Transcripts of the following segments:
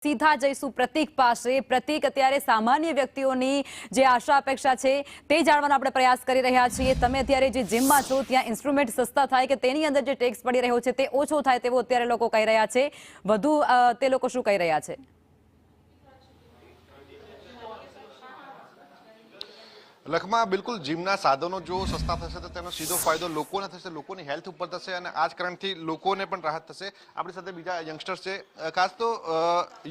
સીધા જઈશું પ્રતીક પાસે। પ્રતીક, અત્યારે સામાન્ય વ્યક્તિઓની જે આશા અપેક્ષા છે તે જાણવાનો આપણે પ્રયાસ કરી રહ્યા છીએ। તમે અત્યારે જે જીમમાં છો ત્યાં ઇન્સ્ટ્રુમેન્ટ સસ્તા થાય કે તેની અંદર જે ટેક્સ પડી રહ્યો છે તે ઓછો થાય તેવું અત્યારે લોકો કહી રહ્યા છે। વધુ તે લોકો શું કહી રહ્યા છે? લખમાં બિલકુલ જીમના સાધનો જો સસ્તા થશે તો તેનો સીધો ફાયદો લોકોને થશે, લોકોની હેલ્થ ઉપર થશે અને આ જ કારણથી લોકોને પણ રાહત થશે। આપણી સાથે બીજા યંગસ્ટર્સ છે, ખાસ તો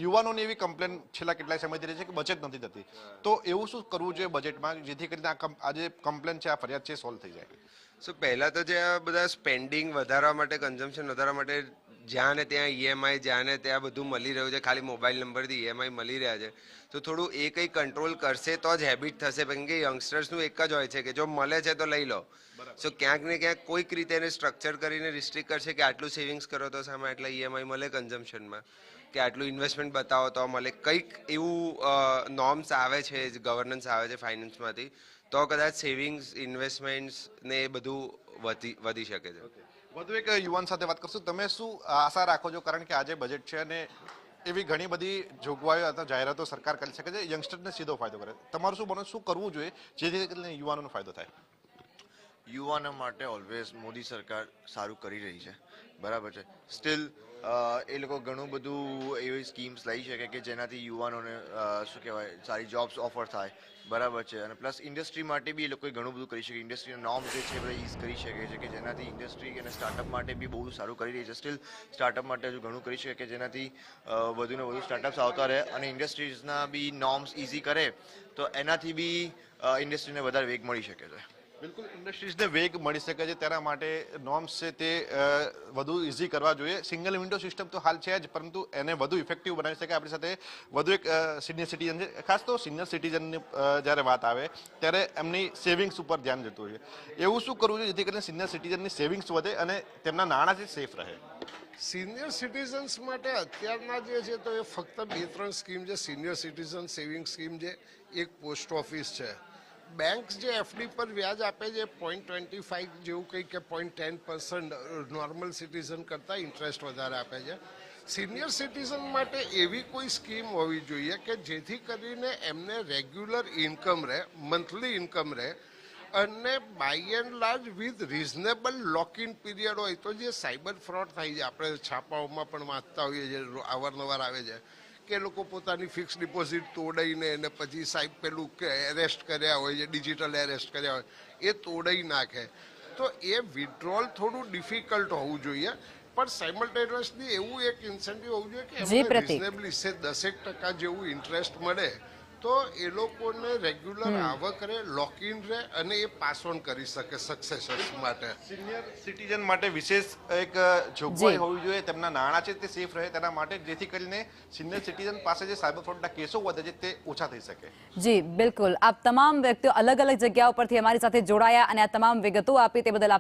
યુવાનોની એવી કમ્પ્લેન છેલ્લા કેટલાય સમયથી રહી છે કે બજેટ નથી થતી, તો એવું શું કરવું જોઈએ બજેટમાં જેથી કરીને આ જે કમ્પ્લેન છે, આ ફરિયાદ છે, સોલ્વ થઈ જાય? સો પહેલાં તો જે આ બધા સ્પેન્ડિંગ વધારવા માટે, કન્ઝમ્પશન વધારવા માટે જ્યાં ને ત્યાં ઈએમઆઈ, જ્યાં ને ત્યાં બધું મળી રહ્યું છે, ખાલી મોબાઈલ નંબરથી ઈએમઆઈ મળી રહ્યા છે, તો થોડું એ કંઈ કંટ્રોલ કરશે તો જ હેબિટ થશે। કારણ કે યંગસ્ટર્સનું એક જ હોય છે કે જો મળે છે તો લઈ લો। સો ક્યાંક ને ક્યાંક કોઈક રીતે એને સ્ટ્રક્ચર કરીને રિસ્ટ્રિક્ટ કરશે કે આટલું સેવિંગ્સ કરો તો સામે આટલા ઈએમઆઈ મળે કન્ઝમ્પશનમાં, કે આટલું ઇન્વેસ્ટમેન્ટ બતાવો તો મળે, કંઈક એવું નોર્મ્સ આવે છે, ગવર્નન્સ આવે છે ફાઇનાન્સમાંથી, તો કદાચ સેવિંગ્સ, ઇન્વેસ્ટમેન્ટ્સ ને એ બધું વધી શકે છે। વધુ એક યુવાન સાથે વાત કરશું। તમે શું આશા રાખો છો, કારણ કે આજે બજેટ છે અને એવી ઘણી બધી જોગવાઈઓ અથવા જાહેરાતો સરકાર કરી શકે છે યંગસ્ટરને સીધો ફાયદો કરે, તમારું શું બને, શું કરવું જોઈએ જેથી કરીને યુવાનોનો ફાયદો થાય? યુવાનો માટે ઓલવેઝ મોદી સરકાર સારું કરી રહી છે, બરાબર છે। સ્ટીલ એ લોકો ઘણું બધું એવી સ્કીમ્સ લઈ શકે કે જેનાથી યુવાનોને શું કહેવાય સારી જોબ્સ ઓફર થાય, બરાબર છે। અને પ્લસ ઇન્ડસ્ટ્રી માટે બી એ લોકોએ ઘણું બધું કરી શકે, ઇન્ડસ્ટ્રીના નોર્મ્સ જે છે બધા ઇઝ કરી શકે છે કે જેનાથી ઇન્ડસ્ટ્રી અને સ્ટાર્ટઅપ માટે બી બહુ સારું કરી રહી છે। સ્ટીલ સ્ટાર્ટઅપ માટે હજુ ઘણું કરી શકે કે જેનાથી વધુને વધુ સ્ટાર્ટઅપ્સ આવતા રહે અને ઇન્ડસ્ટ્રીઝના બી નોર્મ્સ ઇઝી કરે તો એનાથી બી ઇન્ડસ્ટ્રીને વધારે વેગ મળી શકે છે। બિલકુલ, ઇન્ડસ્ટ્રીઝને વેગ મળી શકે છે તેના માટે નોર્મ્સ છે તે વધુ ઇઝી કરવા જોઈએ। સિંગલ વિન્ડો સિસ્ટમ તો હાલ છે જ, પરંતુ એને વધુ ઇફેક્ટિવ બનાવી શકે। આપણી સાથે વધુ એક સિનિયર સિટીઝન છે। ખાસ તો સિનિયર સિટીઝનની જ્યારે વાત આવે ત્યારે એમની સેવિંગ્સ ઉપર ધ્યાન જતું હોય છે। એવું શું કરવું જોઈએ જેથી કરીને સિનિયર સિટીઝનની સેવિંગ્સ વધે અને તેમના નાણાં છે સેફ રહે? સિનિયર સિટીઝન્સ માટે અત્યારના જે છે તો એ ફક્ત 2-3 સ્કીમ છે। સિનિયર સિટીઝન સેવિંગ સ્કીમ છે, એક પોસ્ટ ઓફિસ છે। બેંક્સ જે એફડી પર વ્યાજ આપે છે 0.25 જેવું કંઈ કે 0.10% નોર્મલ સિટીઝન કરતાં ઇન્ટરેસ્ટ વધારે આપે છે। સિનિયર સિટીઝન માટે એવી કોઈ સ્કીમ હોવી જોઈએ કે જેથી કરીને એમને રેગ્યુલર ઇન્કમ રહે, મંથલી ઇન્કમ રહે અને by and large with reasonable lock in period હોય। તો જે સાયબર ફ્રોડ થાય છે, આપણે છાપાઓમાં પણ વાંચતા હોઈએ છીએ, અવારનવાર આવે છે કે લોકો પોતાની ફિક્સ ડિપોઝિટ તોડાઈને અને પછી સાહેબ પેલું કે એરેસ્ટ કર્યા હોય છે, ડિજિટલ એરેસ્ટ કર્યા હોય, એ તોડાઈ નાખે। તો એ વિથડ્રોલ થોડું ડિફિકલ્ટ હોવું જોઈએ, પણ સાયમલ્ટેનિયસલી એવું એક ઇન્સેન્ટિવ હોવું જોઈએ કે એમને રિઝનેબલી 10% જેવું ઇન્ટરેસ્ટ મળે તો એ લોકોને રેગ્યુલર આવક રહે, લોક ઇન રહે અને એ પાસ ઓન કરી શકે સક્સેસર્સ માટે। સિનિયર સિટીઝન માટે વિશેષ એક જોગવાઈ હોવી જોઈએ, તેમના નાણાં છે તે સેફ રહે તેના માટે, જેથી કરીને સિનિયર સિટીઝન પાસે જે સાયબર ફ્રોડના કેસો વધે છે તે ઓછા થઈ શકે। જી બિલકુલ, આપ તમામ વ્યક્તિઓ અલગ અલગ જગ્યાઓ પરથી અમારી સાથે જોડાયા અને આ તમામ વિગતો આપી તે બદલ આપ